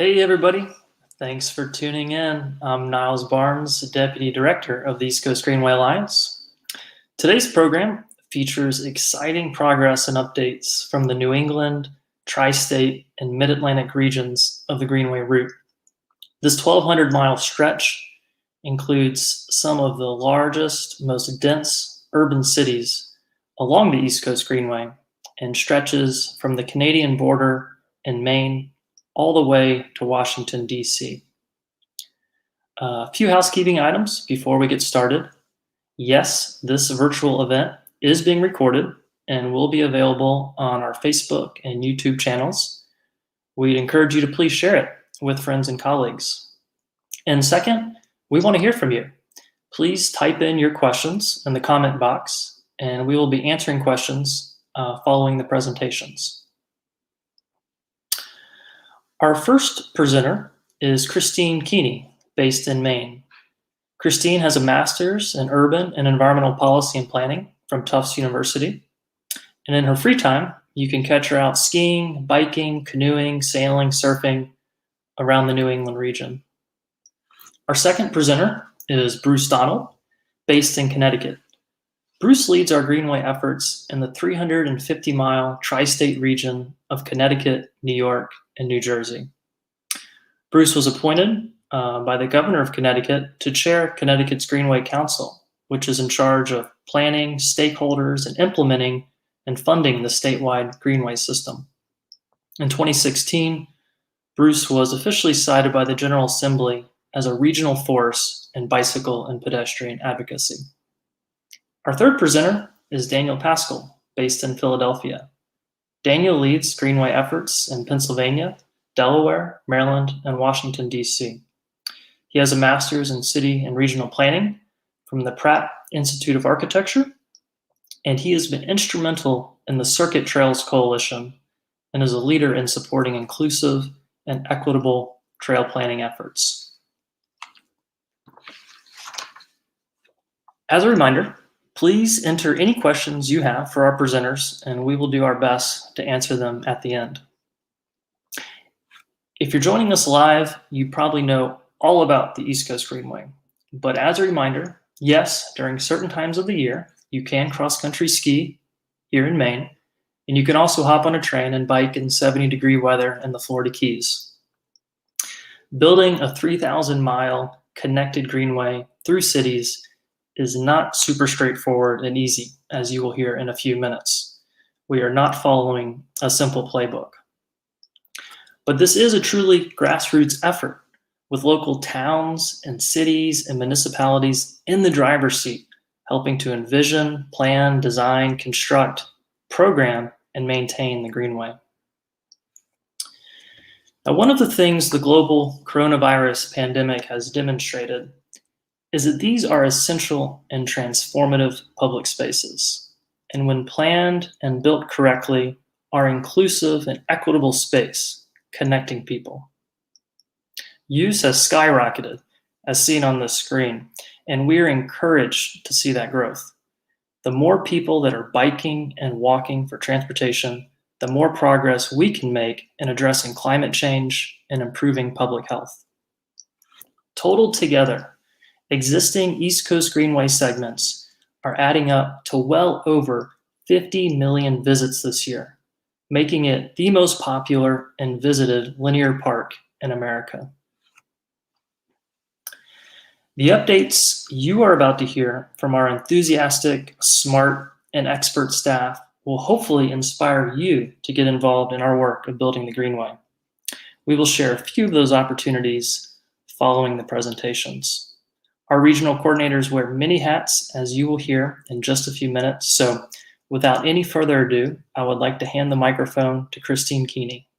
Hey, everybody. Thanks for tuning in. I'm Niles Barnes, Deputy Director of the East Coast Greenway Alliance. Today's program features exciting progress and updates from the New England, tri-state, and mid-Atlantic regions of the Greenway route. This 1,200-mile stretch includes some of the largest, most dense urban cities along the East Coast Greenway and stretches from the Canadian border in Maine all the way to Washington, D.C. A few housekeeping items before we get started. Yes, this virtual event is being recorded and will be available on our Facebook and YouTube channels. We'd encourage you to please share it with friends and colleagues. And second, we want to hear from you. Please type in your questions in the comment box, and we will be answering questions following the presentations. Our first presenter is Christine Keeney, based in Maine. Christine has a master's in urban and environmental policy and planning from Tufts University. And in her free time, you can catch her out skiing, biking, canoeing, sailing, surfing around the New England region. Our second presenter is Bruce Donald, based in Connecticut. Bruce leads our Greenway efforts in the 350-mile tri-state region of Connecticut, New York, and New Jersey. Bruce was appointed by the governor of Connecticut to chair Connecticut's Greenway Council, which is in charge of planning, stakeholders, and implementing and funding the statewide Greenway system. In 2016, Bruce was officially cited by the General Assembly as a regional force in bicycle and pedestrian advocacy. Our third presenter is Daniel Pascal, based in Philadelphia. Daniel leads Greenway efforts in Pennsylvania, Delaware, Maryland, and Washington, D.C. He has a master's in city and regional planning from the Pratt Institute of Architecture, and he has been instrumental in the Circuit Trails Coalition and is a leader in supporting inclusive and equitable trail planning efforts. As a reminder, please enter any questions you have for our presenters, and we will do our best to answer them at the end. If you're joining us live, you probably know all about the East Coast Greenway. But as a reminder, yes, during certain times of the year, you can cross-country ski here in Maine, and you can also hop on a train and bike in 70-degree weather in the Florida Keys. Building a 3,000-mile connected Greenway through cities is not super straightforward and easy, as you will hear in a few minutes. We are not following a simple playbook. But this is a truly grassroots effort, with local towns and cities and municipalities in the driver's seat, helping to envision, plan, design, construct, program, and maintain the Greenway. Now, one of the things the global coronavirus pandemic has demonstrated is that these are essential and transformative public spaces, and when planned and built correctly, are inclusive and equitable space, connecting people. Use has skyrocketed, as seen on this screen, and we are encouraged to see that growth. The more people that are biking and walking for transportation, the more progress we can make in addressing climate change and improving public health. Totaled together, existing East Coast Greenway segments are adding up to well over 50 million visits this year, making it the most popular and visited linear park in America. The updates you are about to hear from our enthusiastic, smart, and expert staff will hopefully inspire you to get involved in our work of building the Greenway. We will share a few of those opportunities following the presentations. Our regional coordinators wear many hats, as you will hear in just a few minutes. So without any further ado, I would like to hand the microphone to Christine Keeney.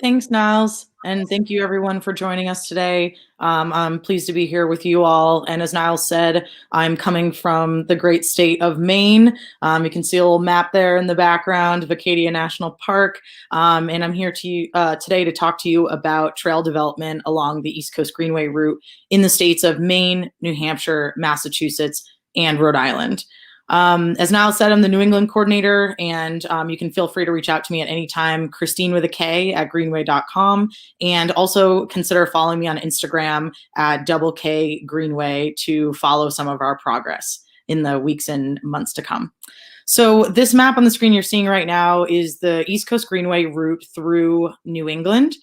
Thanks, Niles, and thank you everyone for joining us today. I'm pleased to be here with you all, and as Niles said, I'm coming from the great state of Maine. You can see a little map there in the background of Acadia National Park, and I'm here today to talk to you about trail development along the East Coast Greenway route in the states of Maine, New Hampshire, Massachusetts, and Rhode Island. As Niall said, I'm the New England coordinator, and you can feel free to reach out to me at any time, Christine with a K at greenway.com. And also consider following me on Instagram at @K Greenway to follow some of our progress in the weeks and months to come. So this map on the screen you're seeing right now is the East Coast Greenway route through New England.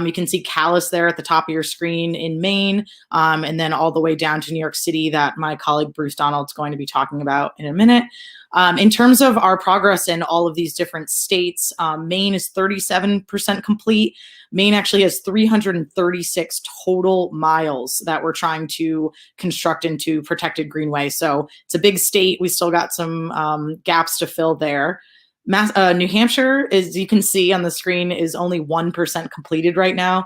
You can see Calais there at the top of your screen in Maine, and then all the way down to New York City that my colleague Bruce Donald's going to be talking about in a minute. In terms of our progress in all of these different states, Maine is 37% complete. Maine actually has 336 total miles that we're trying to construct into protected greenway. So it's a big state. We still got some gaps to fill there. New Hampshire, as you can see on the screen, is only 1% completed right now.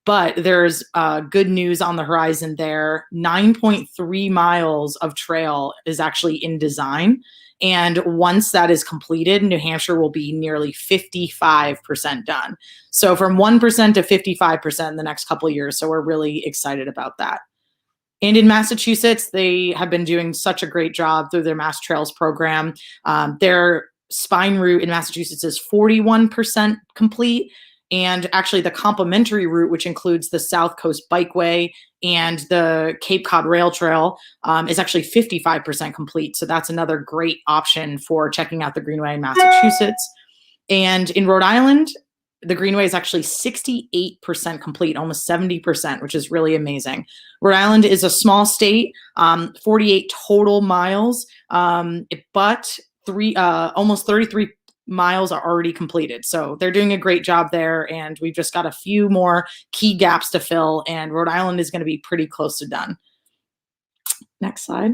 But there's good news on the horizon there. 9.3 miles of trail is actually in design. And once that is completed, New Hampshire will be nearly 55% done. So from 1% to 55% in the next couple of years. So we're really excited about that. And in Massachusetts, they have been doing such a great job through their Mass Trails program. Their spine route in Massachusetts is 41% complete. And actually the complementary route, which includes the South Coast Bikeway and the Cape Cod Rail Trail, is actually 55% complete. So that's another great option for checking out the Greenway in Massachusetts. And in Rhode Island, the Greenway is actually 68% complete, almost 70%, which is really amazing. Rhode Island is a small state, 48 total miles, but almost 33 miles are already completed. So they're doing a great job there, and we've just got a few more key gaps to fill, and Rhode Island is going to be pretty close to done. Next slide.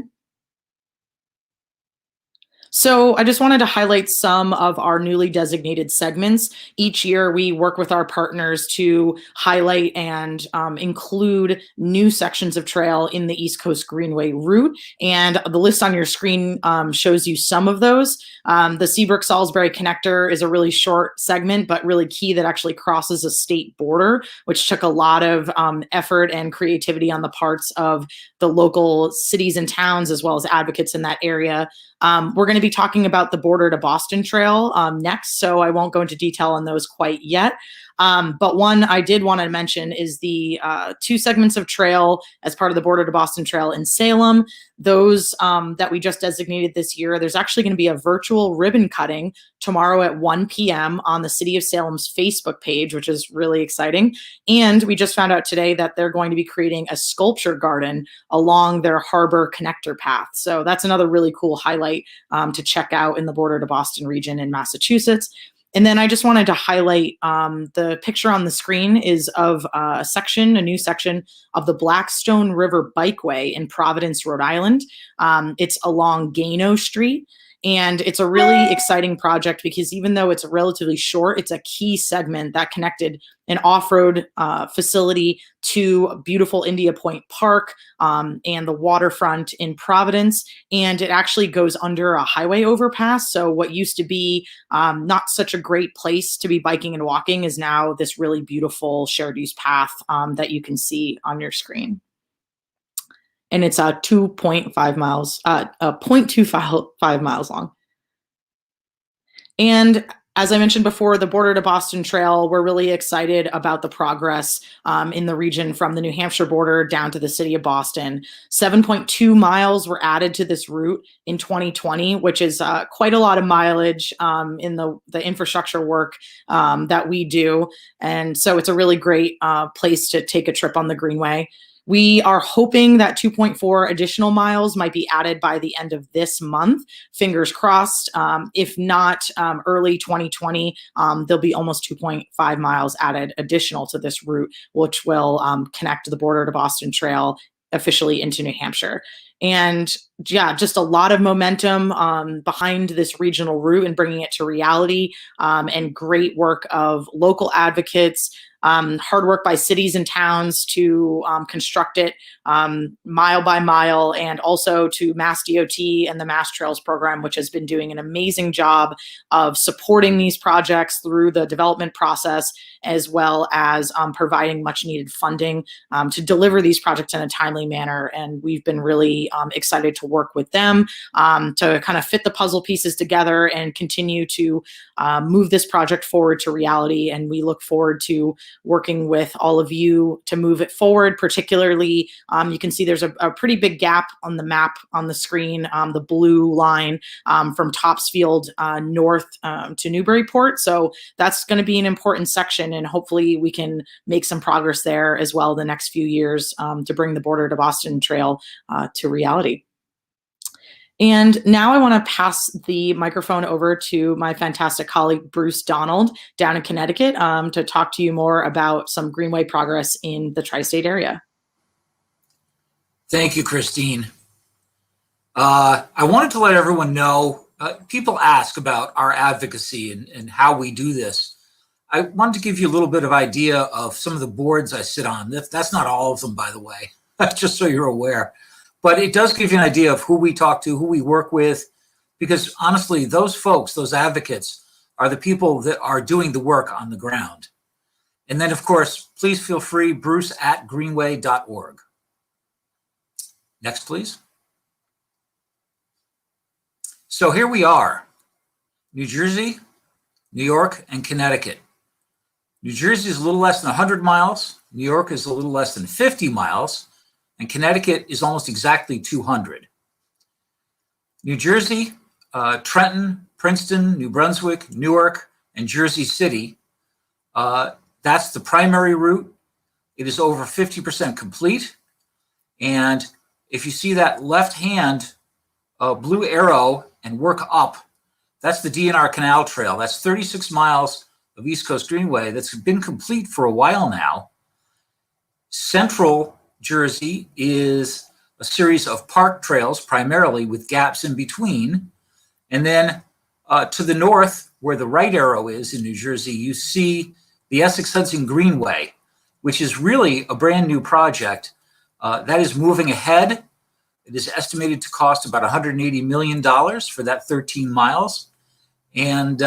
So I just wanted to highlight some of our newly designated segments. Each year we work with our partners to highlight and include new sections of trail in the East Coast Greenway route. And the list on your screen shows you some of those. The Seabrook-Salisbury Connector is a really short segment, but really key, that actually crosses a state border, which took a lot of effort and creativity on the parts of the local cities and towns, as well as advocates in that area. We're going to be talking about the Border to Boston Trail next, so I won't go into detail on those quite yet. But one I did want to mention is the 2 segments of trail as part of the Border to Boston Trail in Salem. Those that we just designated this year, there's actually going to be a virtual ribbon cutting tomorrow at 1 p.m. on the City of Salem's Facebook page, which is really exciting. And we just found out today that they're going to be creating a sculpture garden along their harbor connector path. So that's another really cool highlight to check out in the Border to Boston region in Massachusetts. And then I just wanted to highlight the picture on the screen is of a new section of the Blackstone River Bikeway in Providence, Rhode Island. It's along Gano Street. And it's a really exciting project because even though it's relatively short, it's a key segment that connected an off-road facility to beautiful India Point Park and the waterfront in Providence. And it actually goes under a highway overpass. So what used to be not such a great place to be biking and walking is now this really beautiful shared use path that you can see on your screen. And it's 2.5 miles, 0.25 miles long. And as I mentioned before, the Border to Boston Trail, we're really excited about the progress in the region from the New Hampshire border down to the city of Boston. 7.2 miles were added to this route in 2020, which is quite a lot of mileage in the infrastructure work that we do. And so it's a really great place to take a trip on the Greenway. We are hoping that 2.4 additional miles might be added by the end of this month. Fingers crossed. If not, early 2020, there'll be almost 2.5 miles added additional to this route, which will connect the Border to Boston Trail officially into New Hampshire. And yeah, just a lot of momentum behind this regional route and bringing it to reality, and great work of local advocates, hard work by cities and towns to construct it mile by mile, and also to Mass DOT and the Mass Trails program, which has been doing an amazing job of supporting these projects through the development process, as well as providing much needed funding to deliver these projects in a timely manner. And we've been really excited to work with them to kind of fit the puzzle pieces together and continue to move this project forward to reality. And we look forward to working with all of you to move it forward. Particularly, you can see there's a pretty big gap on the map on the screen, the blue line from Topsfield north to Newburyport. So that's going to be an important section, and hopefully we can make some progress there as well the next few years to bring the Border to Boston Trail to reality. And now I want to pass the microphone over to my fantastic colleague, Bruce Donald, down in Connecticut, to talk to you more about some Greenway progress in the tri-state area. Thank you, Christine. I wanted to let everyone know, people ask about our advocacy and how we do this. I wanted to give you a little bit of idea of some of the boards I sit on. That's not all of them, by the way, just so you're aware. But it does give you an idea of who we talk to, who we work with, because honestly, those folks, those advocates, are the people that are doing the work on the ground. And then, of course, please feel free, bruce@greenway.org. Next, please. So here we are, New Jersey, New York, and Connecticut. New Jersey is a little less than 100 miles. New York is a little less than 50 miles. And Connecticut is almost exactly 200. New Jersey, Trenton, Princeton, New Brunswick, Newark, and Jersey City. That's the primary route. It is over 50% complete. And if you see that left hand blue arrow and work up, that's the DNR Canal Trail. That's 36 miles of East Coast Greenway that's been complete for a while now. Central Jersey is a series of park trails, primarily with gaps in between. And then to the north, where the right arrow is in New Jersey, you see the Essex Hudson Greenway, which is really a brand new project that is moving ahead. It is estimated to cost about $180 million for that 13 miles. And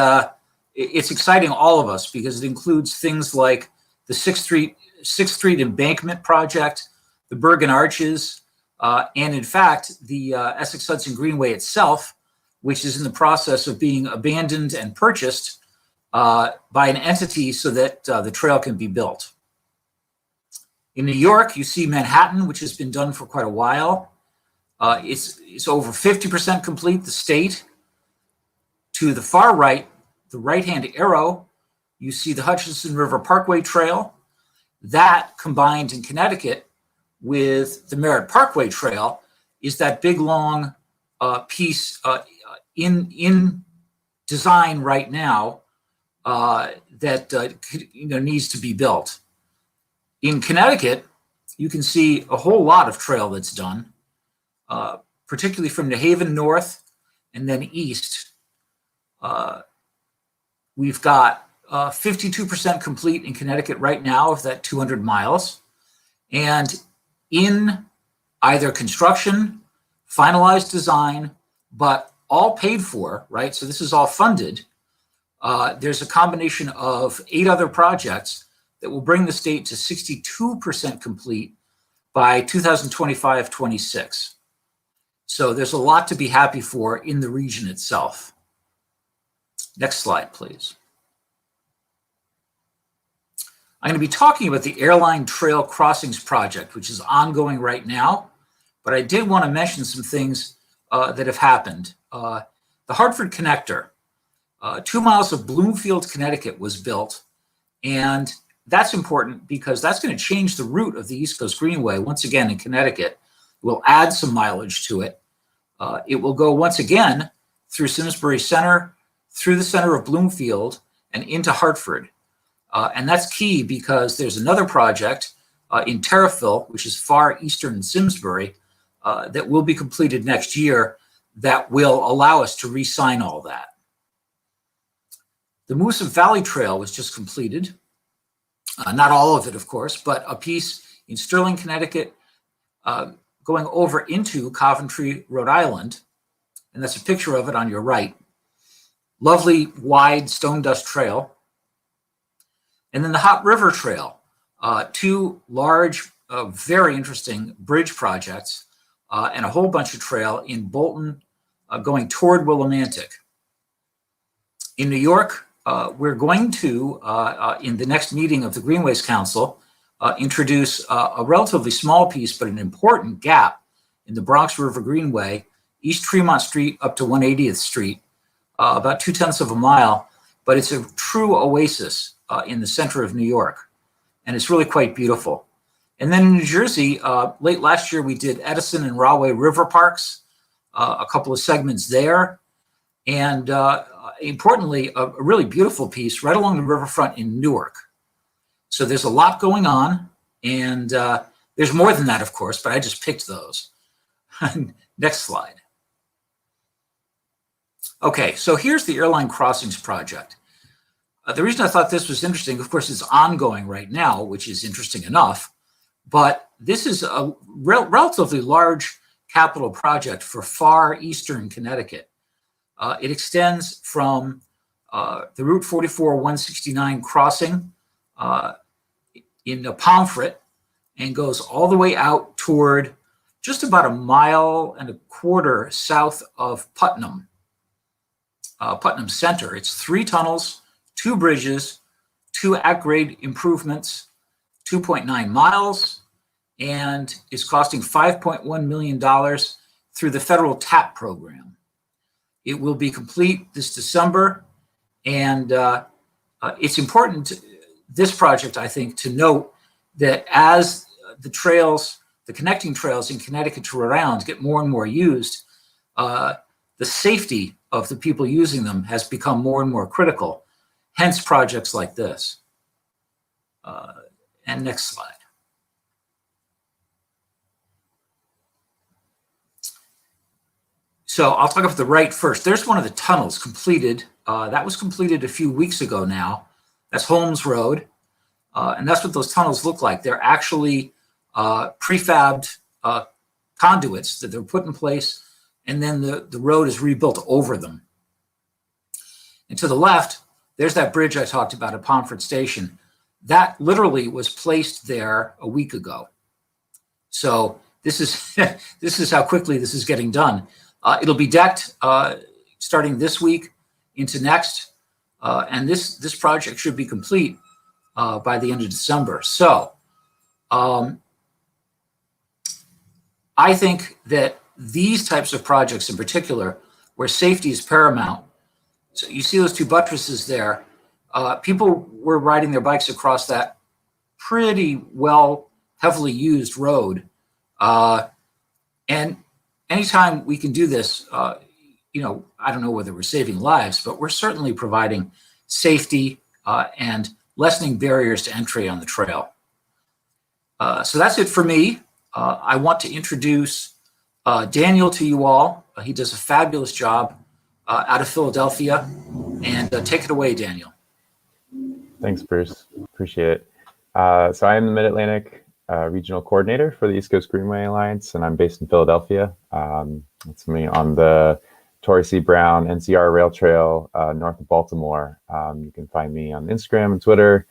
it's exciting all of us because it includes things like the 6th Street Embankment Project, the Bergen Arches, and in fact, the Essex Hudson Greenway itself, which is in the process of being abandoned and purchased by an entity so that the trail can be built. In New York, you see Manhattan, which has been done for quite a while. It's over 50% complete, the state. To the far right, the right-hand arrow, you see the Hutchinson River Parkway Trail. That, combined in Connecticut with the Merritt Parkway Trail, is that big, long piece in design right now that needs to be built. In Connecticut, you can see a whole lot of trail that's done, particularly from New Haven north and then east. We've got 52% complete in Connecticut right now of that 200 miles. And in either construction, finalized design, but all paid for, right? So this is all funded. There's a combination of 8 other projects that will bring the state to 62% complete by 2025-26. So there's a lot to be happy for in the region itself. Next slide, please. I'm going to be talking about the Airline Trail Crossings Project, which is ongoing right now, but I did want to mention some things that have happened. The Hartford Connector, 2 miles of Bloomfield, Connecticut was built, and that's important because that's going to change the route of the East Coast Greenway once again in Connecticut. We'll add some mileage to it. It will go once again through Simsbury Center, through the center of Bloomfield, and into Hartford. And that's key because there's another project in Terriffill, which is far eastern Simsbury, that will be completed next year that will allow us to re-sign all that. The Moosup Valley Trail was just completed. Not all of it, of course, but a piece in Sterling, Connecticut, going over into Coventry, Rhode Island. And that's a picture of it on your right. Lovely, wide stone dust trail. And then the Hot River Trail, 2 large, very interesting bridge projects and a whole bunch of trail in Bolton going toward Willimantic. In New York, we're going to, in the next meeting of the Greenways Council, introduce a relatively small piece, but an important gap in the Bronx River Greenway, East Tremont Street up to 180th Street, about 0.2 of a mile, but it's a true oasis in the center of New York, and it's really quite beautiful. And then in New Jersey, late last year, we did Edison and Rahway River Parks, a couple of segments there, and importantly, a really beautiful piece right along the riverfront in Newark. So there's a lot going on, and there's more than that, of course, but I just picked those. Next slide. Okay, so here's the Airline Crossings Project. The reason I thought this was interesting, of course, it's ongoing right now, which is interesting enough, but this is a relatively large capital project for far eastern Connecticut. It extends from the Route 44-169 crossing in Pomfret and goes all the way out toward just about 1.25 miles south of Putnam, Putnam Center. It's 3 tunnels, 2 bridges, 2 at-grade improvements, 2.9 miles, and is costing $5.1 million through the federal TAP program. It will be complete this December, and it's important, this project, I think, to note that as the trails, the connecting trails in Connecticut to around get more and more used, the safety of the people using them has become more and more critical, hence projects like this. And next slide. So I'll talk about the right first. There's one of the tunnels completed. That was completed a few weeks ago now. That's Holmes Road. And that's what those tunnels look like. They're actually prefabbed conduits that they're put in place, and then the road is rebuilt over them. And to the left, there's that bridge I talked about at Pomfret Station. That literally was placed there a week ago. So this is this is how quickly this is getting done. It'll be decked starting this week into next, and this project should be complete by the end of December. So I think that these types of projects in particular, where safety is paramount, so you see those 2 buttresses there, people were riding their bikes across that pretty well, heavily used road. And anytime we can do this, you know, I don't know whether we're saving lives, but we're certainly providing safety and lessening barriers to entry on the trail. So that's it for me. I want to introduce Daniel to you all. He does a fabulous job out of Philadelphia. And take it away, Daniel. Thanks, Bruce. Appreciate it. So I am the Mid-Atlantic Regional Coordinator for the East Coast Greenway Alliance, and I'm based in Philadelphia. It's me on the Torrey C. Brown NCR Rail Trail north of Baltimore. You can find me on Instagram and Twitter.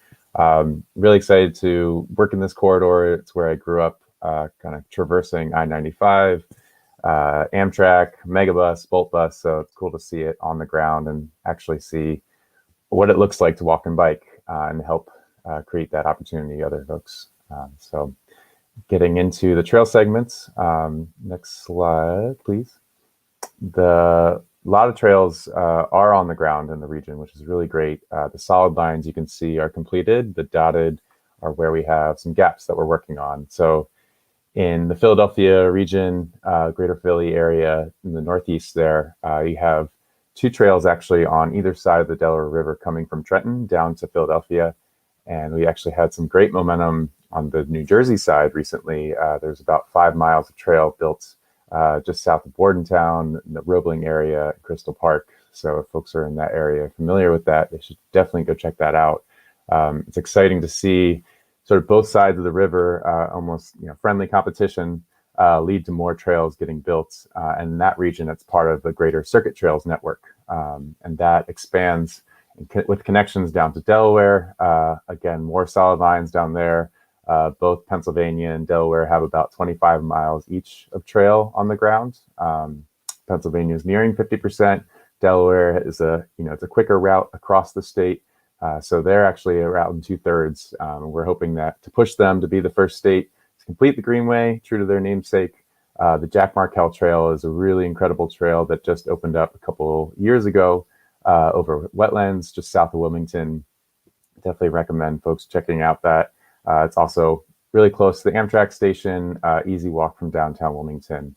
Really excited to work in this corridor. It's where I grew up, kind of traversing I-95, Amtrak, Megabus, Bolt Bus. So it's cool to see it on the ground and actually see what it looks like to walk and bike and help create that opportunity to other folks. So getting into the trail segments, next slide, please. A lot of trails are on the ground in the region, which is really great. The solid lines you can see are completed. The dotted are where we have some gaps that we're working on. So in the Philadelphia region, greater Philly area, in the Northeast there, you have 2 trails actually on either side of the Delaware River coming from Trenton down to Philadelphia. And we actually had some great momentum on the New Jersey side recently. There's about 5 miles of trail built just south of Bordentown, in the Roebling area, Crystal Park. So if folks are in that area familiar with that, they should definitely go check that out. It's exciting to see sort of both sides of the river, almost friendly competition, lead to more trails getting built. And in that region, it's part of the greater Circuit Trails network. And that expands with connections down to Delaware. Again, more solid lines down there, Both Pennsylvania and Delaware have about 25 miles each of trail on the ground. Pennsylvania is nearing 50%. Delaware is it's a quicker route across the state. So they're actually around 2/3. We're hoping that to push them to be the first state to complete the Greenway, true to their namesake. The Jack Markell Trail is a really incredible trail that just opened up a couple years ago over wetlands just south of Wilmington. Definitely recommend folks checking out that. It's also really close to the Amtrak station, easy walk from downtown Wilmington.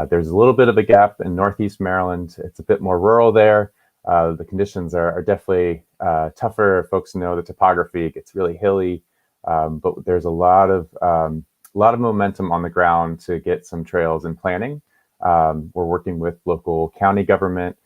There's a little bit of a gap in Northeast Maryland. It's a bit more rural there. The conditions are definitely tougher. Folks know the topography. It gets really hilly, but there's a lot of momentum on the ground to get some trails in planning. We're working with local county government,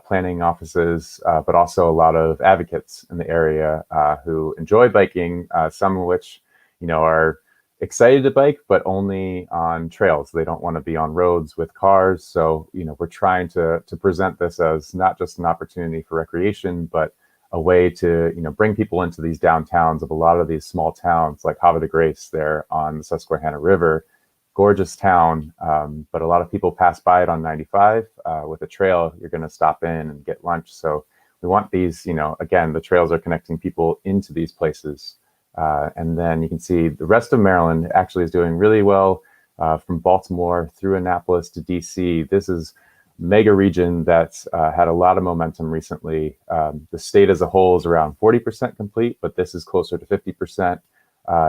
planning offices, but also a lot of advocates in the area who enjoy biking, some of which, are excited to bike, but only on trails. They don't want to be on roads with cars. So, we're trying to present this as not just an opportunity for recreation, but a way to, bring people into these downtowns of a lot of these small towns like Havre de Grace there on the Susquehanna River. Gorgeous town, but a lot of people pass by it on 95. With a trail, you're going to stop in and get lunch. So we want these, again, the trails are connecting people into these places. And then you can see the rest of Maryland actually is doing really well, from Baltimore through Annapolis to DC. This is mega region that's had a lot of momentum recently. The state as a whole is around 40% complete, but this is closer to 50%.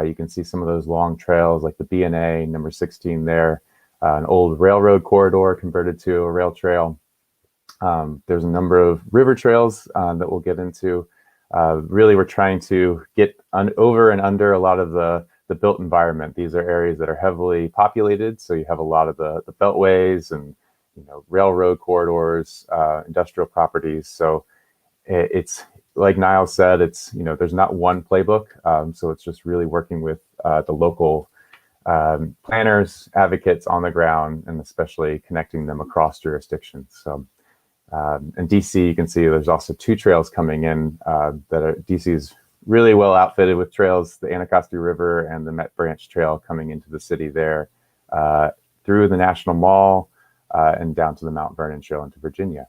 You can see some of those long trails like the B&A, number 16 there, an old railroad corridor converted to a rail trail. There's a number of river trails that we'll get into. Really, we're trying to get over and under a lot of the built environment. These are areas that are heavily populated, so you have a lot of the beltways and railroad corridors, industrial properties. So it's like Niall said, it's there's not one playbook, so it's just really working with the local planners, advocates on the ground, and especially connecting them across jurisdictions. So in DC, you can see there's also 2 trails coming in that are DC's really well outfitted with trails, the Anacostia River and the Met Branch Trail coming into the city there, through the National Mall and down to the Mount Vernon Trail into Virginia.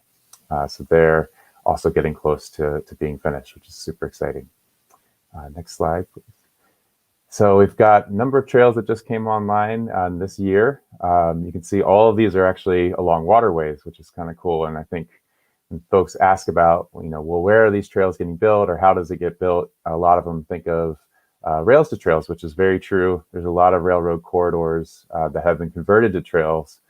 So they're also getting close to being finished, which is super exciting. Next slide, please. So we've got a number of trails that just came online this year. You can see all of these are actually along waterways, which is kind of cool. And I think when folks ask about, well, where are these trails getting built or how does it get built? A lot of them think of rails to trails, which is very true. There's a lot of railroad corridors that have been converted to trails,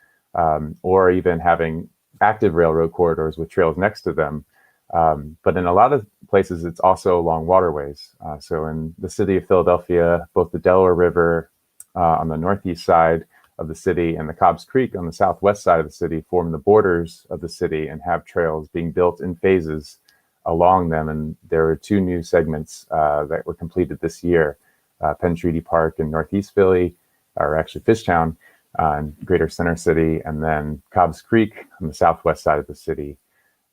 or even having active railroad corridors with trails next to them. But in a lot of places, it's also along waterways. So in the city of Philadelphia, both the Delaware River on the northeast side of the city and the Cobbs Creek on the southwest side of the city form the borders of the city and have trails being built in phases along them. And there are 2 new segments that were completed this year. Penn Treaty Park in Northeast Philly, or actually Fishtown, in Greater Center City, and then Cobbs Creek on the southwest side of the city.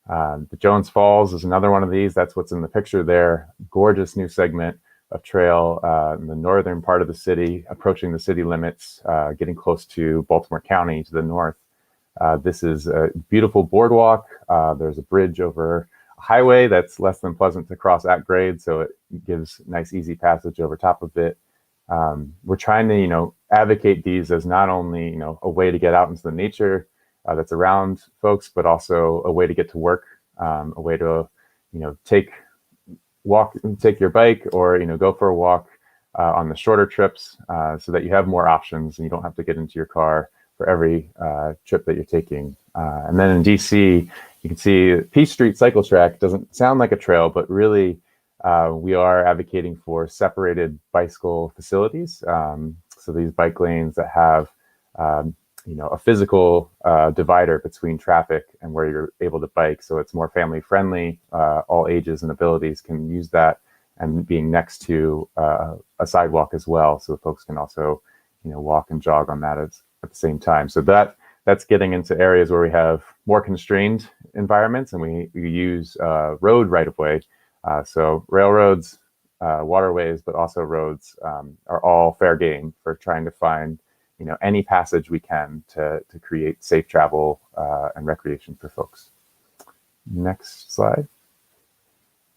The Jones Falls is another one of these. That's what's in the picture there. Gorgeous new segment of trail in the northern part of the city, approaching the city limits, getting close to Baltimore County to the north. This is a beautiful boardwalk. There's a bridge over a highway that's less than pleasant to cross at grade, so it gives nice, easy passage over top of it. We're trying to, advocate these as not only, a way to get out into the nature that's around folks, but also a way to get to work, a way to, take your bike or, go for a walk on the shorter trips so that you have more options and you don't have to get into your car for every trip that you're taking. And then in DC, you can see Peace Street Cycle Track doesn't sound like a trail, but really we are advocating for separated bicycle facilities. So these bike lanes that have, a physical divider between traffic and where you're able to bike. So it's more family friendly. All ages and abilities can use that, and being next to a sidewalk as well. So folks can also, walk and jog on that at the same time. So that's getting into areas where we have more constrained environments and we use road right of way. So railroads waterways, but also roads, are all fair game for trying to find, any passage we can to create safe travel and recreation for folks. Next slide.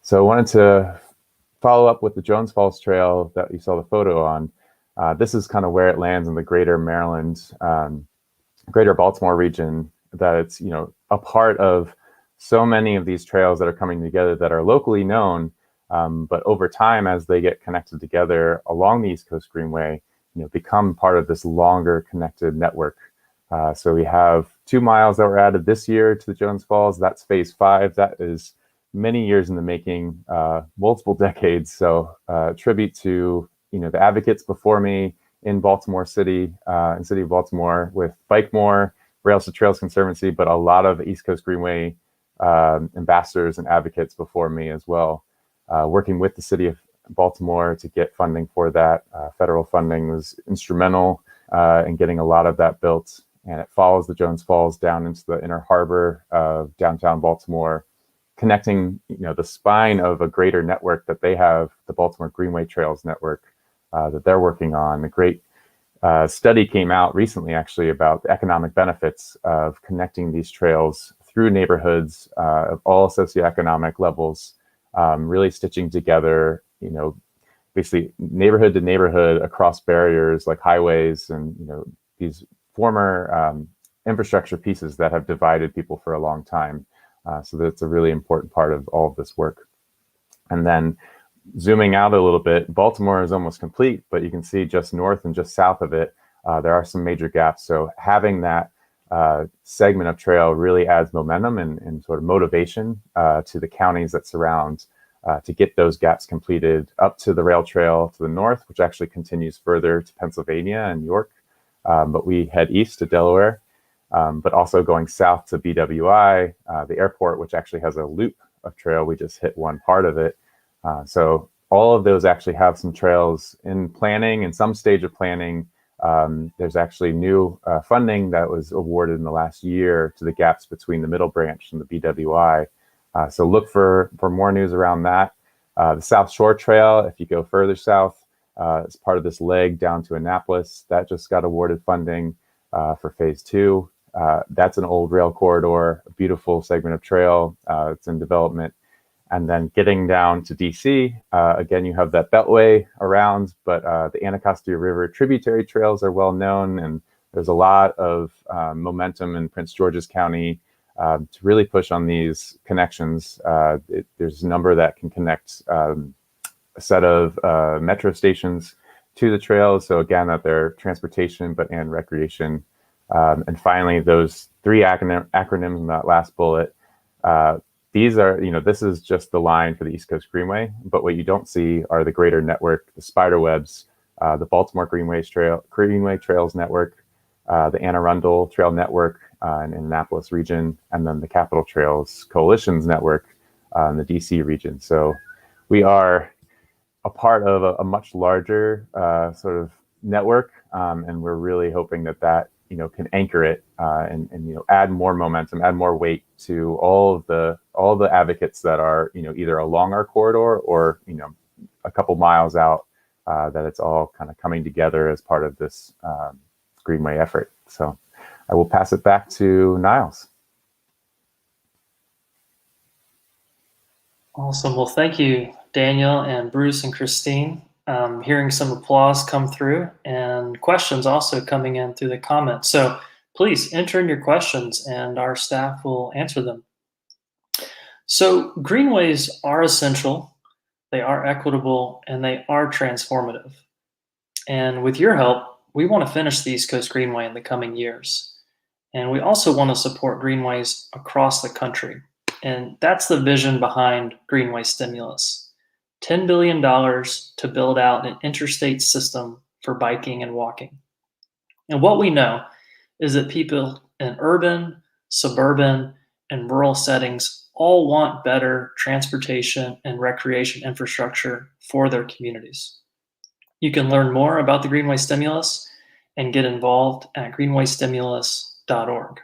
So I wanted to follow up with the Jones Falls Trail that you saw the photo on. This is kind of where it lands in the greater Maryland, greater Baltimore region, that it's, a part of so many of these trails that are coming together that are locally known, but over time, as they get connected together along the East Coast Greenway, become part of this longer connected network. So we have 2 miles that were added this year to the Jones Falls. That's phase 5. That is many years in the making, multiple decades. So tribute to, the advocates before me in Baltimore City, in City of Baltimore, with Bike More, Rails to Trails Conservancy, but a lot of East Coast Greenway ambassadors and advocates before me as well, working with the City of Baltimore to get funding for that. Federal funding was instrumental in getting a lot of that built, and it follows the Jones Falls down into the inner harbor of downtown Baltimore, connecting, the spine of a greater network that they have, the Baltimore Greenway Trails Network, that they're working on. A great study came out recently, actually, about the economic benefits of connecting these trails through neighborhoods of all socioeconomic levels, really stitching together, basically neighborhood to neighborhood across barriers like highways and, these former infrastructure pieces that have divided people for a long time. So that's a really important part of all of this work. And then zooming out a little bit, Baltimore is almost complete, but you can see just north and just south of it, there are some major gaps. So having that segment of trail really adds momentum and sort of motivation to the counties that surround to get those gaps completed up to the rail trail to the north, which actually continues further to Pennsylvania and York. But we head east to Delaware, but also going south to BWI, the airport, which actually has a loop of trail. We just hit one part of it. So all of those actually have some trails in planning, in some stage of planning. There's actually new funding that was awarded in the last year to the gaps between the Middle Branch and the BWI. So look for more news around that. The South Shore Trail, if you go further south, as part of this leg down to Annapolis, that just got awarded funding for phase 2. That's an old rail corridor, a beautiful segment of trail. It's in development. And then getting down to DC, again, you have that beltway around, but the Anacostia River tributary trails are well known, and there's a lot of momentum in Prince George's County to really push on these connections. There's a number that can connect a set of metro stations to the trails. So again, that they're transportation, and recreation. And finally, those 3 acronyms in that last bullet, these are, this is just the line for the East Coast Greenway, but what you don't see are the greater network, the spider webs, the Baltimore Greenway Trails Network, the Anne Arundel Trail Network in the Annapolis region, and then the Capital Trails Coalitions Network in the DC region. So we are a part of a much larger sort of network, and we're really hoping that can anchor it and add more momentum, add more weight to all the advocates that are either along our corridor or a couple miles out, that it's all kind of coming together as part of this Greenway effort. So I will pass it back to Niles. Awesome. Well, thank you, Daniel and Bruce and Christine. Hearing some applause come through and questions also coming in through the comments. So please enter in your questions and our staff will answer them. So greenways are essential, they are equitable, and they are transformative. And with your help, we want to finish the East Coast Greenway in the coming years. And we also want to support greenways across the country. And that's the vision behind Greenway Stimulus. $10 billion to build out an interstate system for biking and walking. And what we know is that people in urban, suburban, and rural settings all want better transportation and recreation infrastructure for their communities. You can learn more about the Greenway Stimulus and get involved at greenwaystimulus.org.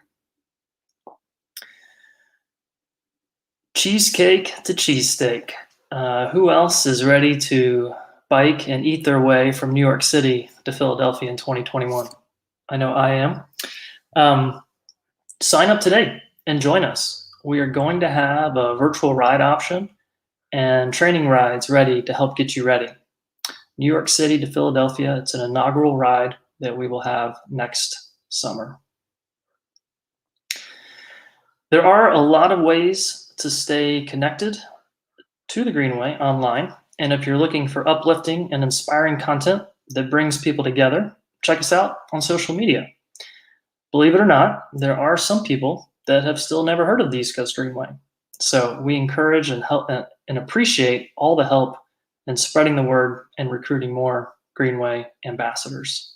Cheesecake to cheesesteak. Who else is ready to bike and eat their way from New York City to Philadelphia in 2021? I know I am. Sign up today and join us. We are going to have a virtual ride option and training rides ready to help get you ready. New York City to Philadelphia, it's an inaugural ride that we will have next summer. There are a lot of ways to stay connected to the Greenway online, and if you're looking for uplifting and inspiring content that brings people together, check us out on social media. Believe it or not, there are some people that have still never heard of the East Coast Greenway. So we encourage and help and appreciate all the help in spreading the word and recruiting more Greenway ambassadors.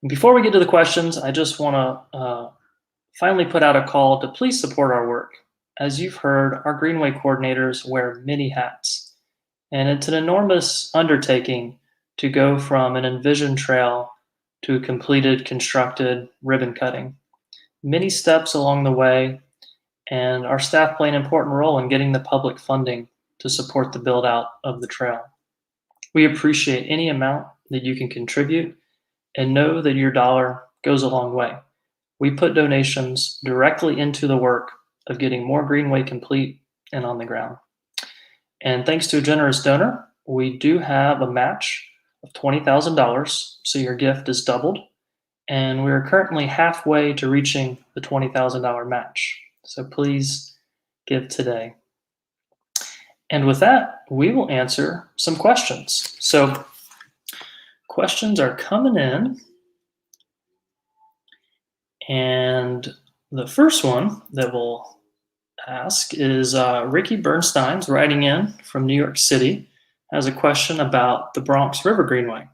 And before we get to the questions, I just want to finally put out a call to please support our work. As you've heard, our Greenway coordinators wear many hats, and it's an enormous undertaking to go from an envisioned trail to completed, constructed ribbon cutting. Many steps along the way, and our staff play an important role in getting the public funding to support the build out of the trail. We appreciate any amount that you can contribute and know that your dollar goes a long way. We put donations directly into the work of getting more Greenway complete and on the ground. And thanks to a generous donor, we do have a match of $20,000, so your gift is doubled. And we're currently halfway to reaching the $20,000 match. So please give today. And with that, we will answer some questions. So questions are coming in. And the first one that we'll ask is Ricky Bernstein's writing in from New York City, has a question about the Bronx River Greenway.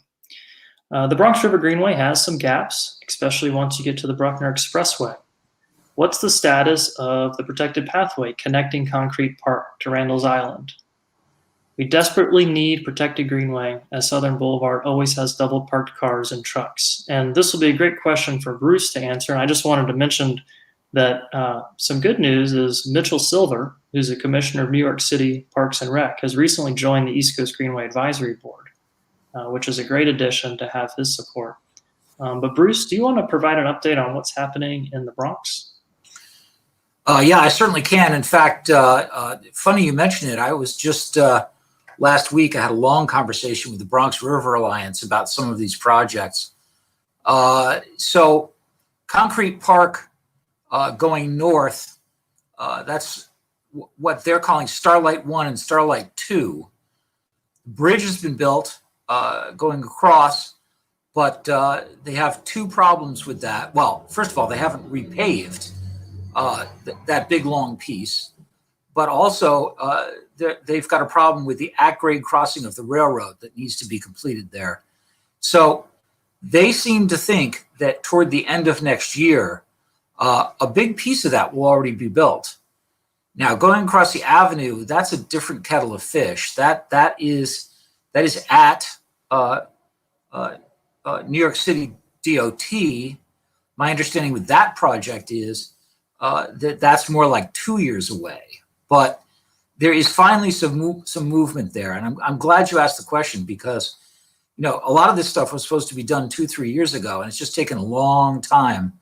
The Bronx River Greenway has some gaps, especially once you get to the Bruckner Expressway. What's the status of the protected pathway connecting Concrete Park to Randall's Island? We desperately need protected Greenway, as Southern Boulevard always has double parked cars and trucks. And this will be a great question for Bruce to answer. And I just wanted to mention that some good news is Mitchell Silver, who's a commissioner of New York City Parks and Rec, has recently joined the East Coast Greenway Advisory Board, which is a great addition to have his support. But Bruce, do you want to provide an update on what's happening in the Bronx? Yeah, I certainly can. In fact, funny you mentioned it. I was just last week, I had a long conversation with the Bronx River Alliance about some of these projects. So Concrete Park going north, that's what they're calling Starlight 1 and Starlight 2. The bridge has been built going across, but they have two problems with that. Well, first of all, they haven't repaved that big long piece, but also they've got a problem with the at-grade crossing of the railroad that needs to be completed there. So they seem to think that toward the end of next year, a big piece of that will already be built. Now, going across the avenue, that's a different kettle of fish. That is at New York City DOT. My understanding with that project is that's more like 2 years away. But there is finally some movement there, and I'm glad you asked the question, because a lot of this stuff was supposed to be done 2-3 years ago, and it's just taken a long time.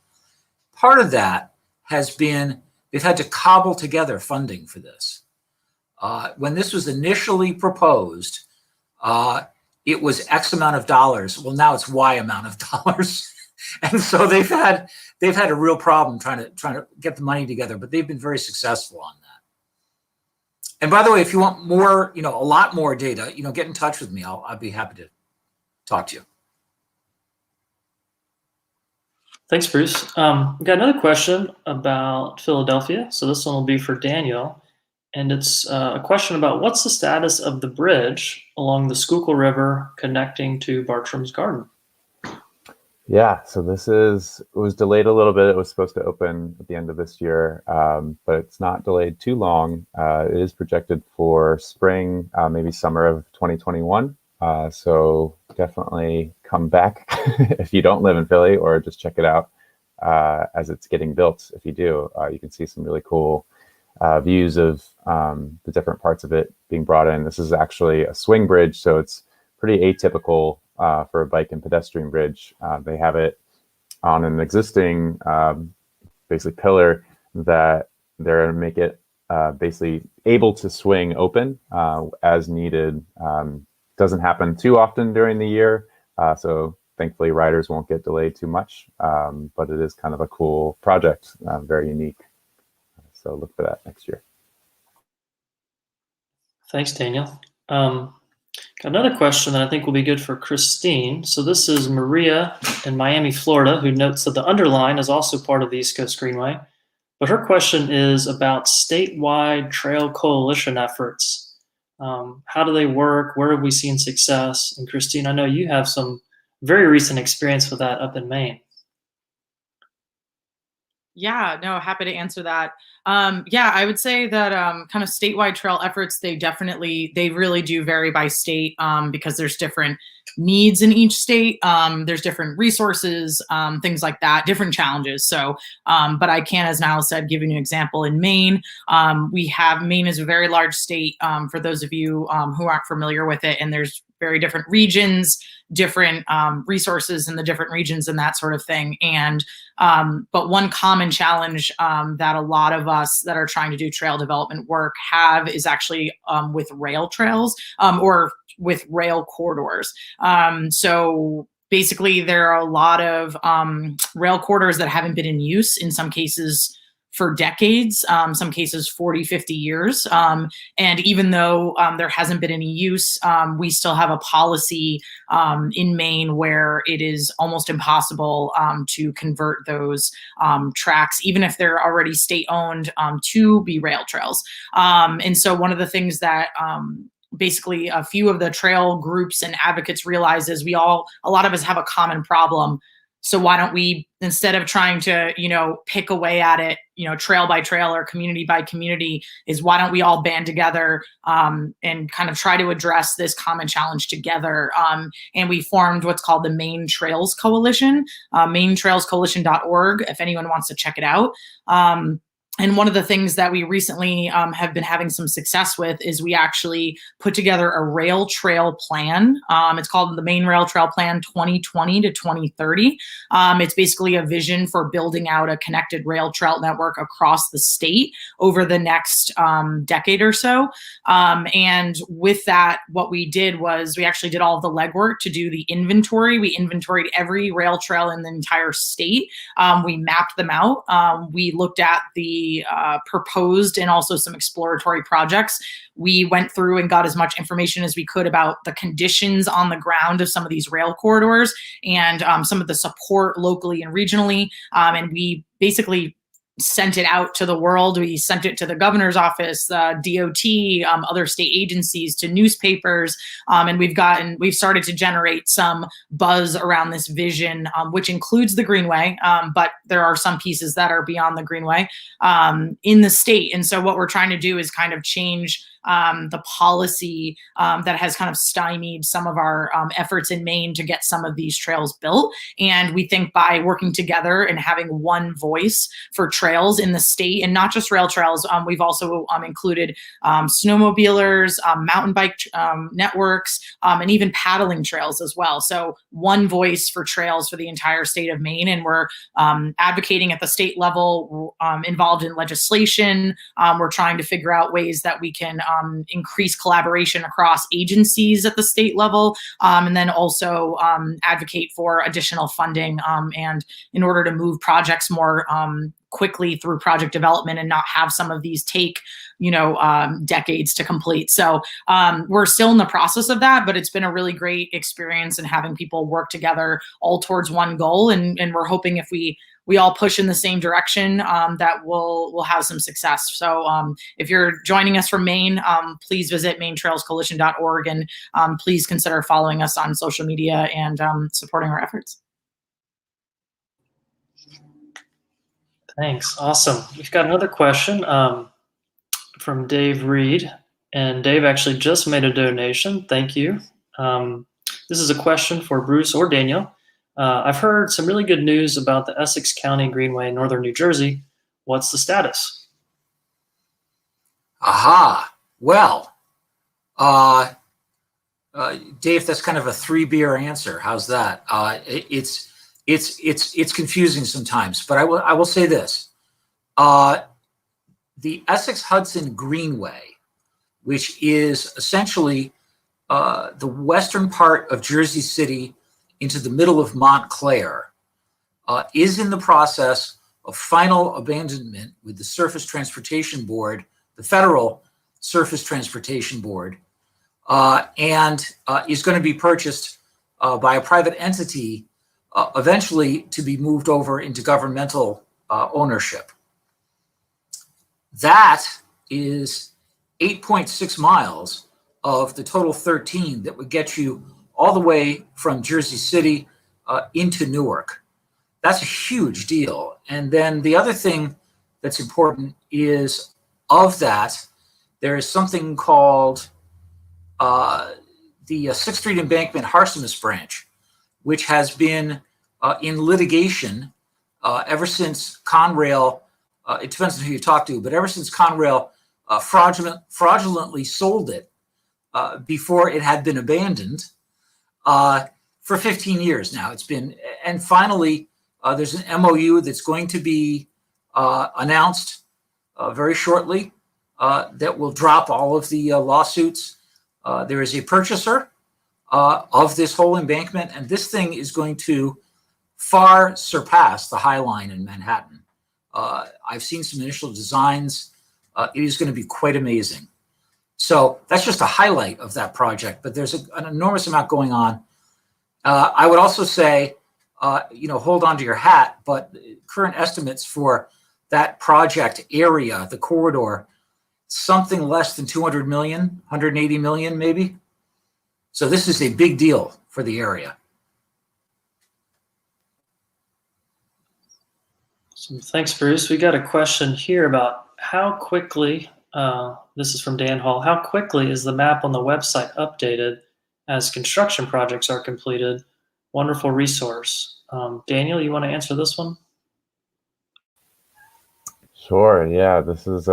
Part of that has been they've had to cobble together funding for this. When this was initially proposed, it was X amount of dollars. Well, now it's Y amount of dollars, and so they've had a real problem trying to get the money together. But they've been very successful on that. And by the way, if you want more, a lot more data, get in touch with me. I'll be happy to talk to you. Thanks, Bruce. We've got another question about Philadelphia. So this one will be for Daniel. And it's a question about what's the status of the bridge along the Schuylkill River connecting to Bartram's Garden? Yeah, so it was delayed a little bit. It was supposed to open at the end of this year, but it's not delayed too long. It is projected for spring, maybe summer of 2021. So definitely come back if you don't live in Philly, or just check it out as it's getting built. If you do, you can see some really cool views of the different parts of it being brought in. This is actually a swing bridge, so it's pretty atypical for a bike and pedestrian bridge. They have it on an existing basically pillar that they're going to make it basically able to swing open as needed. Doesn't happen too often during the year, so thankfully riders won't get delayed too much, but it is kind of a cool project, very unique. So look for that next year. Thanks, Daniel. Got another question that I think will be good for Christine. So this is Maria in Miami, Florida, who notes that the underline is also part of the East Coast Greenway. But her question is about statewide trail coalition efforts. How do they work? Where have we seen success? And Christine, I know you have some very recent experience with that up in Maine. Yeah, no, happy to answer that. Yeah, I would say that kind of statewide trail efforts, they really do vary by state because there's different needs in each state. There's different resources, things like that, different challenges. So, but I can, as Niall said, give you an example. In Maine, Maine is a very large state for those of you who aren't familiar with it, and there's very different regions, different resources in the different regions and that sort of thing. And but one common challenge that a lot of us that are trying to do trail development work have is actually with rail trails or with rail corridors. So basically, there are a lot of rail corridors that haven't been in use, in some cases for decades, some cases 40, 50 years. And even though there hasn't been any use, we still have a policy in Maine where it is almost impossible to convert those tracks, even if they're already state-owned, to be rail trails. And so one of the things that basically a few of the trail groups and advocates realize is a lot of us have a common problem. So why don't we, instead of trying to, pick away at it, trail by trail or community by community, is why don't we all band together and kind of try to address this common challenge together? And we formed what's called the Maine Trails Coalition, maintrailscoalition.org, if anyone wants to check it out. And one of the things that we recently have been having some success with is we actually put together a rail trail plan. It's called the Maine Rail Trail Plan 2020 to 2030. It's basically a vision for building out a connected rail trail network across the state over the next decade or so. And with that, what we did was we actually did all of the legwork to do the inventory. We inventoried every rail trail in the entire state. We mapped them out. We looked at the proposed and also some exploratory projects. We went through and got as much information as we could about the conditions on the ground of some of these rail corridors and some of the support locally and regionally. And we basically sent it out to the world. We sent it to the governor's office, DOT, other state agencies, to newspapers, and we've started to generate some buzz around this vision, which includes the Greenway, but there are some pieces that are beyond the Greenway in the state. And so what we're trying to do is kind of change the policy that has kind of stymied some of our efforts in Maine to get some of these trails built. And we think by working together and having one voice for trails in the state, and not just rail trails, we've also included snowmobilers, mountain bike networks, and even paddling trails as well. So one voice for trails for the entire state of Maine. And we're advocating at the state level, involved in legislation. We're trying to figure out ways that we can increase collaboration across agencies at the state level, and then also advocate for additional funding and in order to move projects more quickly through project development and not have some of these take decades to complete. So we're still in the process of that, but it's been a really great experience in having people work together all towards one goal. And we're hoping if we all push in the same direction, that we'll have some success. So if you're joining us from Maine, please visit maintrailscoalition.org and please consider following us on social media and supporting our efforts. Thanks. Awesome. We've got another question from Dave Reed. And Dave actually just made a donation. Thank you. This is a question for Bruce or Daniel. I've heard some really good news about the Essex County Greenway in northern New Jersey. What's the status? Aha. Well, Dave, that's kind of a 3-beer answer. How's that? It's confusing sometimes, but I will say this: the Essex Hudson Greenway, which is essentially the western part of Jersey City into the middle of Montclair, is in the process of final abandonment with the Surface Transportation Board, the Federal Surface Transportation Board, and is going to be purchased by a private entity, eventually to be moved over into governmental ownership. That is 8.6 miles of the total 13 that would get you all the way from Jersey City into Newark. That's a huge deal. And then the other thing that's important is, of that, there is something called the 6th Street Embankment Harsimus branch, which has been in litigation ever since Conrail, it depends on who you talk to, but ever since Conrail fraudulently sold it before it had been abandoned for 15 years now. It's been, and finally, there's an MOU that's going to be announced very shortly that will drop all of the lawsuits. There is a purchaser of this whole embankment, and this thing is going to far surpass the High Line in Manhattan. I've seen some initial designs. It is going to be quite amazing. So that's just a highlight of that project, but there's an enormous amount going on. I would also say, hold on to your hat, but current estimates for that project area, the corridor, something less than 200 million, 180 million maybe. So this is a big deal for the area. So thanks, Bruce. We got a question here about how quickly, this is from Dan Hall, how quickly is the map on the website updated as construction projects are completed? Wonderful resource. Daniel, you want to answer this one? Sure. Yeah, this is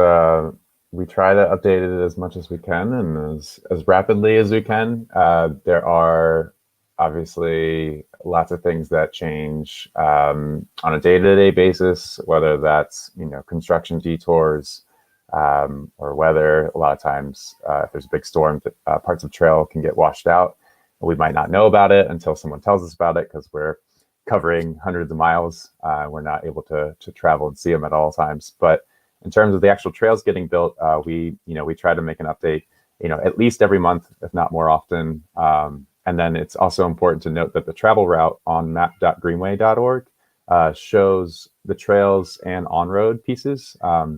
we try to update it as much as we can and as rapidly as we can. There are obviously lots of things that change on a day-to-day basis, whether that's construction detours or weather. A lot of times, if there's a big storm, parts of trail can get washed out. We might not know about it until someone tells us about it because we're covering hundreds of miles. We're not able to travel and see them at all times. But in terms of the actual trails getting built, we try to make an update, at least every month, if not more often. And then it's also important to note that the travel route on map.greenway.org shows the trails and on-road pieces.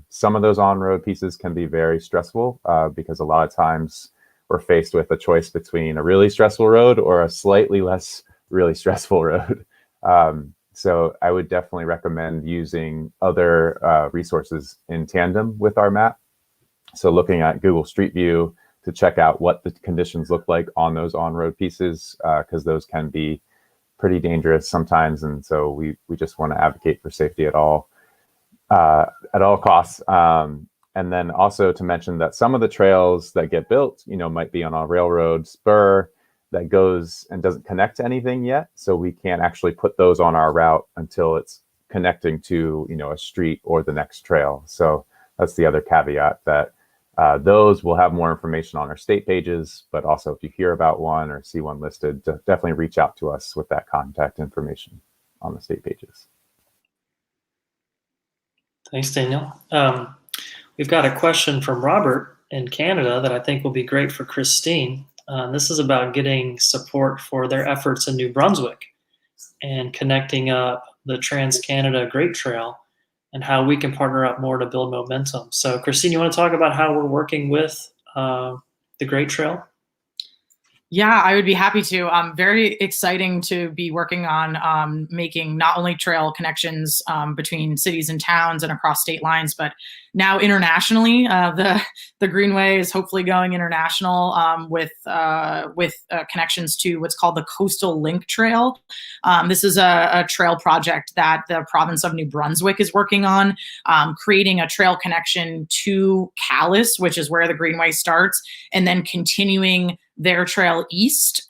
Some of those on-road pieces can be very stressful because a lot of times we're faced with a choice between a really stressful road or a slightly less really stressful road. So I would definitely recommend using other resources in tandem with our map. So looking at Google Street View to check out what the conditions look like on those on-road pieces, because those can be pretty dangerous sometimes. And so we just want to advocate for safety at all costs. And then also to mention that some of the trails that get built, might be on a railroad spur that goes and doesn't connect to anything yet. So we can't actually put those on our route until it's connecting to, a street or the next trail. So that's the other caveat, that those will have more information on our state pages, but also if you hear about one or see one listed, definitely reach out to us with that contact information on the state pages. Thanks, Daniel. We've got a question from Robert in Canada that I think will be great for Christine. This is about getting support for their efforts in New Brunswick and connecting up the Trans-Canada Great Trail and how we can partner up more to build momentum. So Christine, you want to talk about how we're working with the Great Trail? Yeah, I would be happy to. Very exciting to be working on making not only trail connections between cities and towns and across state lines, but now internationally. The Greenway is hopefully going international with connections to what's called the Coastal Link Trail. This is a trail project that the province of New Brunswick is working on, creating a trail connection to Calais, which is where the Greenway starts, and then continuing their trail east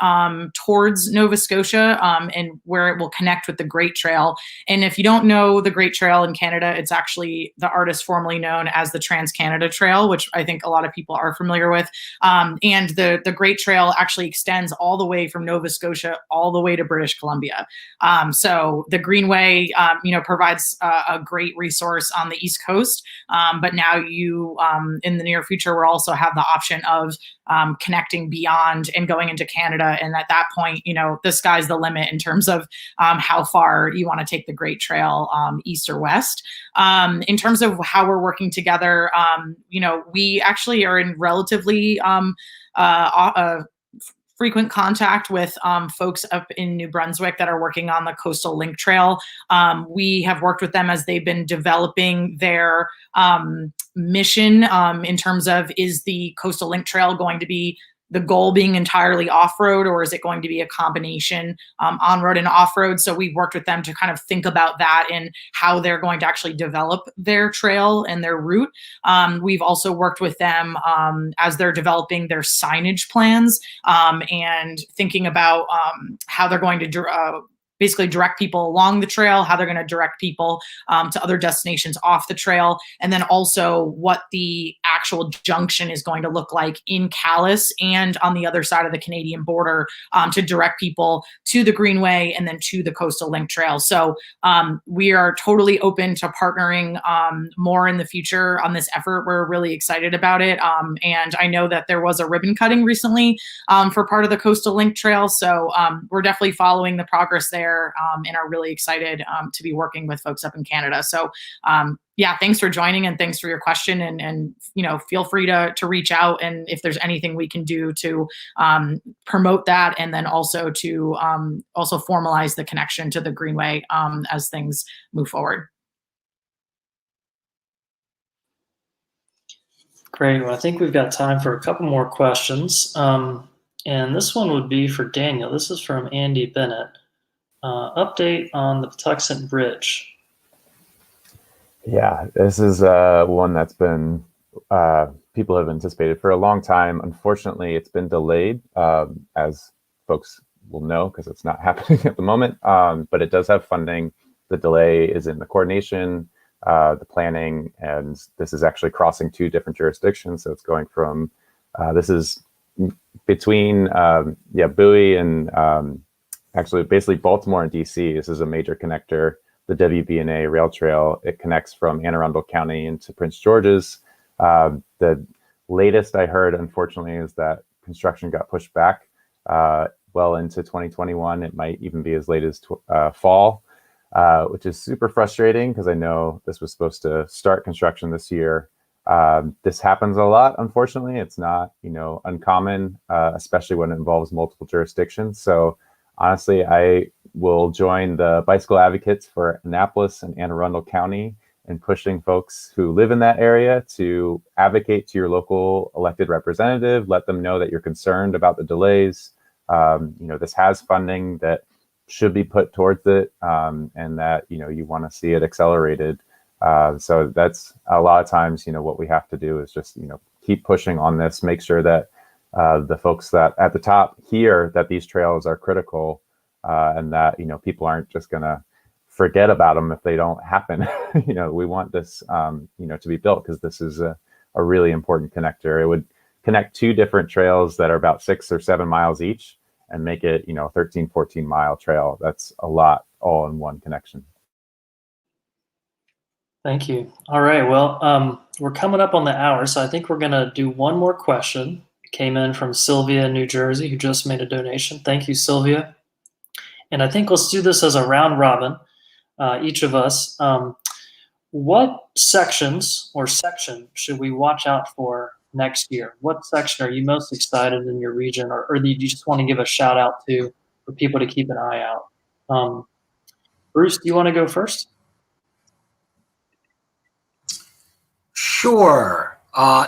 towards Nova Scotia, and where it will connect with the Great Trail. And if you don't know the Great Trail in Canada, it's actually the artist formerly known as the Trans-Canada Trail, which I think a lot of people are familiar with. And the Great Trail actually extends all the way from Nova Scotia all the way to British Columbia. So the Greenway, provides a great resource on the East Coast. But now in the near future, we'll also have the option of connecting beyond and going into Canada. And at that point, the sky's the limit in terms of how far you want to take the Great Trail, east or west. In terms of how we're working together, we actually are in relatively frequent contact with folks up in New Brunswick that are working on the Coastal Link Trail. We have worked with them as they've been developing their mission in terms of, is the Coastal Link Trail going to be the goal being entirely off-road, or is it going to be a combination on-road and off-road? So we've worked with them to kind of think about that and how they're going to actually develop their trail and their route. We've also worked with them as they're developing their signage plans and thinking about how they're going to basically direct people along the trail, how they're going to direct people to other destinations off the trail, and then also what the actual junction is going to look like in Calais and on the other side of the Canadian border to direct people to the Greenway and then to the Coastal Link Trail. So we are totally open to partnering more in the future on this effort. We're really excited about it. And I know that there was a ribbon cutting recently for part of the Coastal Link Trail. So we're definitely following the progress there. And are really excited to be working with folks up in Canada. So thanks for joining and thanks for your question. And feel free to reach out, and if there's anything we can do to promote that, and then also to also formalize the connection to the Greenway as things move forward. Great. Well, I think we've got time for a couple more questions. And this one would be for Daniel. This is from Andy Bennett. Update on the Patuxent Bridge. Yeah, this is one that's been people have anticipated for a long time. Unfortunately, it's been delayed, as folks will know, because it's not happening at the moment. But it does have funding. The delay is in the coordination, the planning, and this is actually crossing two different jurisdictions. So it's going from this is between Bowie and actually basically Baltimore and DC. This is a major connector, the WB&A rail trail. It connects from Anne Arundel County into Prince George's. The latest I heard, unfortunately, is that construction got pushed back well into 2021. It might even be as late as fall, which is super frustrating because I know this was supposed to start construction this year. This happens a lot, unfortunately. It's not, uncommon, especially when it involves multiple jurisdictions. So honestly, I will join the bicycle advocates for Annapolis and Anne Arundel County in pushing folks who live in that area to advocate to your local elected representative, let them know that you're concerned about the delays. This has funding that should be put towards it, and that, you want to see it accelerated. So that's a lot of times, what we have to do is just, keep pushing on this, make sure that the folks that at the top hear that these trails are critical, and that, people aren't just going to forget about them if they don't happen. We want this, to be built because this is a really important connector. It would connect two different trails that are about 6 or 7 miles each and make it, 13, 14 mile trail. That's a lot all in one connection. Thank you. All right. Well, we're coming up on the hour, so I think we're going to do one more question. It came in from Sylvia in New Jersey, who just made a donation. Thank you, Sylvia. And I think let's do this as a round robin, each of us. What sections or section should we watch out for next year? What section are you most excited in your region, or do you just want to give a shout out to for people to keep an eye out? Bruce, do you want to go first? Sure.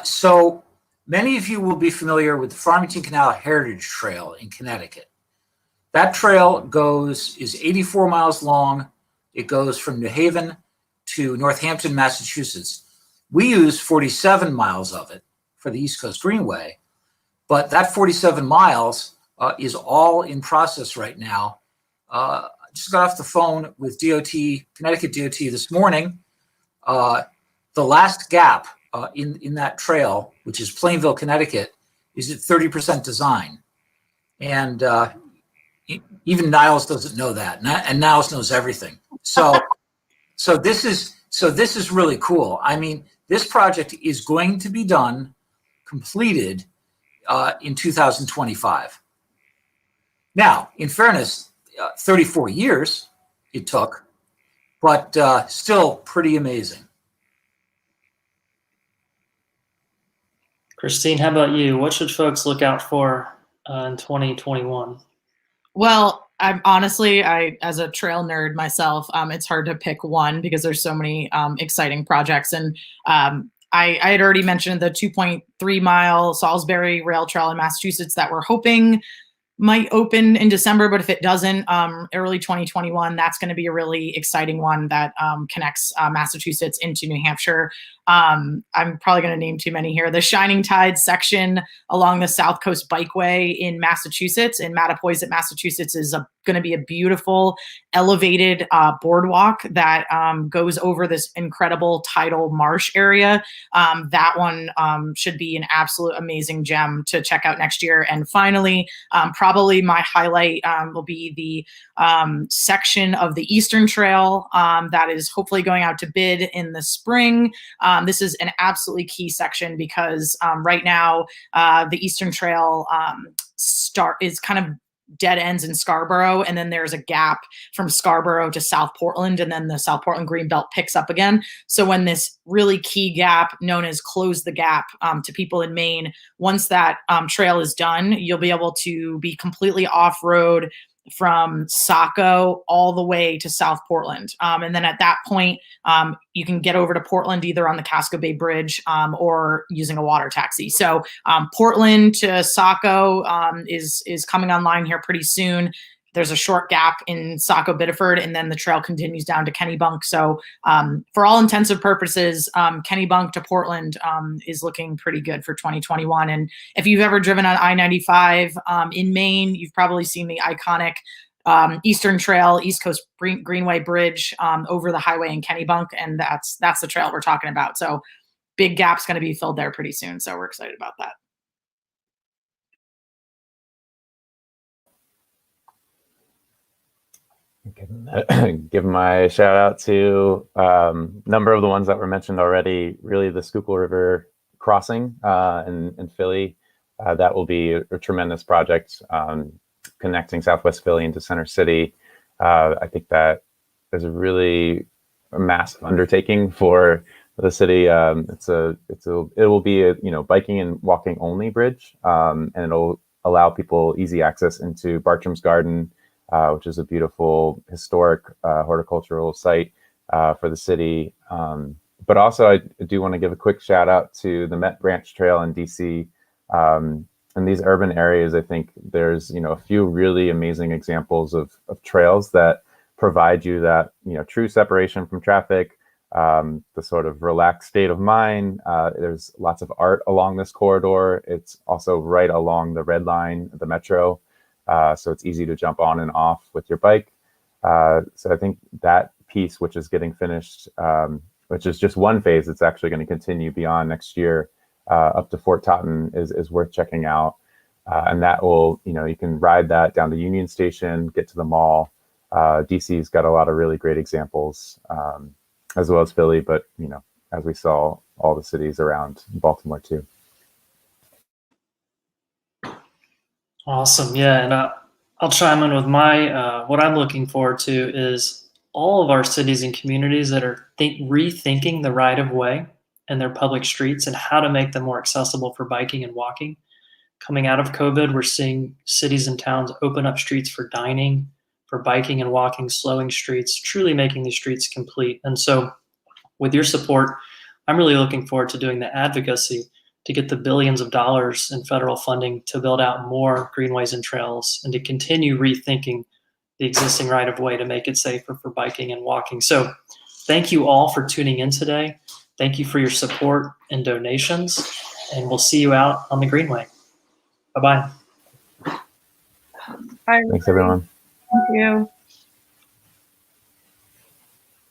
So many of you will be familiar with the Farmington Canal Heritage Trail in Connecticut. That trail is 84 miles long. It goes from New Haven to Northampton, Massachusetts. We use 47 miles of it for the East Coast Greenway, but that 47 miles is all in process right now. Just got off the phone with Connecticut DOT this morning. The last gap in that trail, which is Plainville, Connecticut, is at 30% design. And even Niles doesn't know that, and Niles knows everything. So this is really cool. I mean, this project is going to be completed in 2025. Now, in fairness, 34 years it took, but still pretty amazing. Christine, how about you? What should folks look out for in 2021? Well, as a trail nerd myself, it's hard to pick one because there's so many exciting projects. And I had already mentioned the 2.3 mile Salisbury Rail Trail in Massachusetts that we're hoping might open in December, but if it doesn't, early 2021, that's going to be a really exciting one that connects Massachusetts into New Hampshire. I'm probably going to name too many here. The Shining Tide section along the South Coast Bikeway in Massachusetts, in Mattapoisett, Massachusetts, is going to be a beautiful elevated boardwalk that goes over this incredible tidal marsh area. That one should be an absolute amazing gem to check out next year. And finally, probably my highlight will be the section of the Eastern Trail that is hopefully going out to bid in the spring. This is an absolutely key section because right now the Eastern Trail is kind of dead ends in Scarborough, and then there's a gap from Scarborough to South Portland, and then the South Portland Greenbelt picks up again. So when this really key gap known as Close the Gap to people in Maine, once that trail is done, you'll be able to be completely off-road from Saco all the way to South Portland. And then at that point, you can get over to Portland either on the Casco Bay Bridge or using a water taxi. So Portland to Saco is coming online here pretty soon. There's a short gap in Saco Biddeford, and then the trail continues down to Kennebunk. So for all intents and purposes, Kennebunk to Portland is looking pretty good for 2021. And if you've ever driven on I-95 in Maine, you've probably seen the iconic Eastern Trail, East Coast Greenway Bridge over the highway in Kennebunk, and that's the trail we're talking about. So big gap's going to be filled there pretty soon. So we're excited about that. Give my shout out to a number of the ones that were mentioned already. Really, the Schuylkill River crossing in Philly. That will be a tremendous project connecting Southwest Philly into Center City. I think that is a really massive undertaking for the city. It will be a biking and walking only bridge, and it'll allow people easy access into Bartram's Garden, which is a beautiful historic horticultural site for the city. But also, I do want to give a quick shout out to the Met Branch Trail in DC. In these urban areas, I think there's a few really amazing examples of trails that provide you that true separation from traffic, the sort of relaxed state of mind. There's lots of art along this corridor. It's also right along the Red Line, the Metro. So it's easy to jump on and off with your bike. So I think that piece, which is getting finished, which is just one phase, it's actually going to continue beyond next year up to Fort Totten, is worth checking out. And that will, you can ride that down to Union Station, get to the mall. DC's got a lot of really great examples, as well as Philly, but, as we saw, all the cities around Baltimore too. Awesome. Yeah. And I'll chime in with my, what I'm looking forward to is all of our cities and communities that are rethinking the right of way and their public streets and how to make them more accessible for biking and walking. Coming out of COVID, we're seeing cities and towns open up streets for dining, for biking and walking, slowing streets, truly making these streets complete. And so with your support, I'm really looking forward to doing the advocacy to get the billions of dollars in federal funding to build out more greenways and trails and to continue rethinking the existing right-of-way to make it safer for biking and walking. So thank you all for tuning in today. Thank you for your support and donations, and we'll see you out on the Greenway. Bye-bye. Bye. Thanks, everyone. Thank you.